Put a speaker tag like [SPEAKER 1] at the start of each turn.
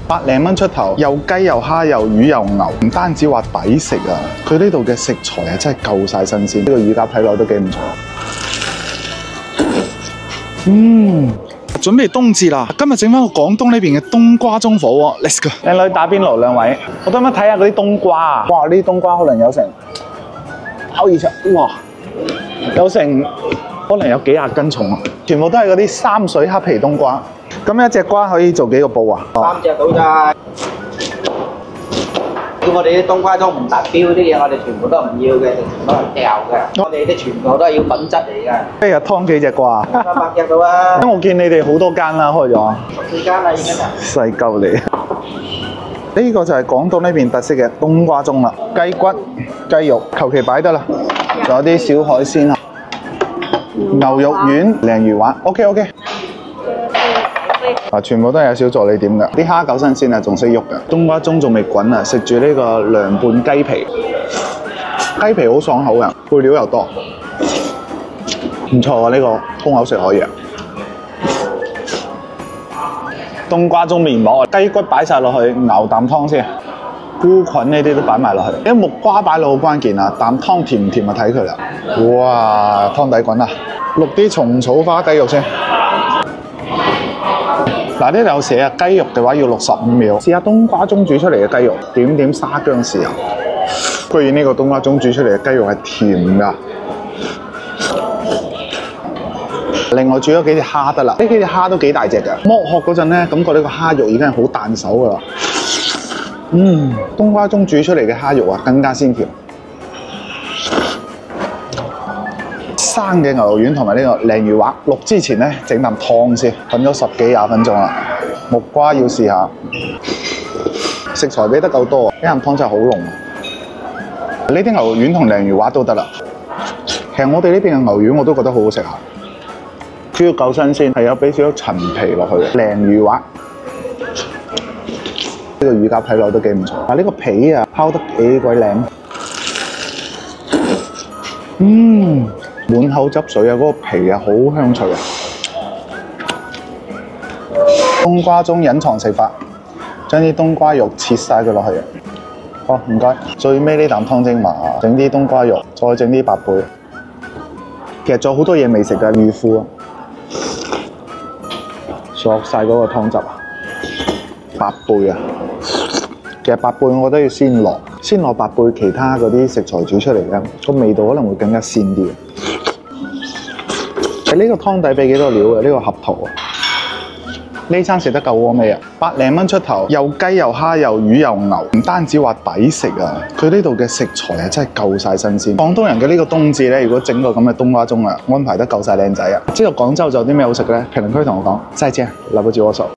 [SPEAKER 1] 百零蚊出頭，又雞又蝦又魚又牛，唔單止話抵食啊，佢呢度嘅食材啊真係夠晒新鮮。呢個乳鴿睇落都幾唔錯。準備冬至啦！今日整翻個廣東呢邊嘅冬瓜中火鍋 ，Let's go！ 靚女打邊爐兩位，我得唔得睇下嗰啲冬瓜啊？哇！呢啲冬瓜可能有成包以上，哇！有成可能有幾廿斤重啊！全部都係嗰啲三水黑皮冬瓜。咁一隻瓜可以做幾個煲啊
[SPEAKER 2] ？3隻到咋？我哋啲冬瓜盅唔達標啲嘢，我哋全部都唔要嘅，全部都係掉嘅。我哋啲全部都係要品質嚟嘅。
[SPEAKER 1] 一日劏幾隻瓜
[SPEAKER 2] ？300隻到啊！
[SPEAKER 1] 因為我見你哋好多間啦，開咗。
[SPEAKER 2] 14間啦已經啊！
[SPEAKER 1] 細鳩你。呢個就係廣東呢邊特色嘅冬瓜盅啦，雞骨、雞肉求其擺得啦，仲有啲小海鮮啊，牛肉丸、鯪魚丸 ，OK。全部都係有小助理點㗎，啲蝦夠新鮮啊，仲識喐㗎。冬瓜盅仲未滾啊，食住呢個涼拌雞皮，雞皮好爽口㗎，配料又多，唔錯啊！呢個空口食可以啊。冬瓜盅面膜，雞骨擺晒落去，熬啖湯先，菇菌呢啲都擺埋落去。啲木瓜擺落好關鍵啊，啖湯甜唔甜啊睇佢啦。哇，湯底滾啦，淥啲蟲草花雞肉先。嗱，呢度有寫啊，雞肉嘅話要65秒。試下冬瓜盅煮出嚟嘅雞肉，點點沙薑豉油。居然呢個冬瓜盅煮出嚟嘅雞肉係甜㗎。另外煮咗幾隻蝦得啦，呢幾隻蝦都幾大隻㗎。剝殼嗰陣咧，感覺呢個蝦肉已經係好彈手㗎啦。冬瓜盅煮出嚟嘅蝦肉啊，更加鮮甜。生嘅牛肉丸同埋呢個鯪魚滑，淥之前咧整啖湯先，滾咗10幾20分鐘啦。木瓜要試下，食材俾得夠多，呢啖湯真係好濃。呢啲牛肉丸同鯪魚滑都得啦。其實我哋呢邊嘅牛丸我都覺得好好食下，只要夠新鮮，係有俾少少陳皮落去嘅鯪魚滑。呢個乳鴿睇落都幾唔錯，但係呢個皮啊拋得幾鬼靚。滿口汁水啊！嗰個皮啊，好香脆啊！冬瓜盅隱藏食法，將啲冬瓜肉切晒佢落去。好，唔該。最尾呢啖湯精麻，整啲冬瓜肉，再整啲白貝。其實仲有好多嘢未食㗎，魚腐啊，索晒嗰個湯汁啊，白貝啊。其實白貝我覺得要先落白貝，其他嗰啲食材煮出嚟嘅個味道可能會更加鮮啲。呢個湯底俾幾多料嘅？呢個合桃啊，呢餐食得夠鍋未啊？100零蚊出頭，又雞又蝦又魚又牛，唔單止話抵食啊，佢呢度嘅食材啊真係夠晒新鮮。廣東人嘅呢個冬至咧，如果整個咁嘅冬瓜盅啊，安排得夠晒靚仔啊！知道廣州仲有啲咩好食嘅咧？評論區同我講，再見，來不及我手。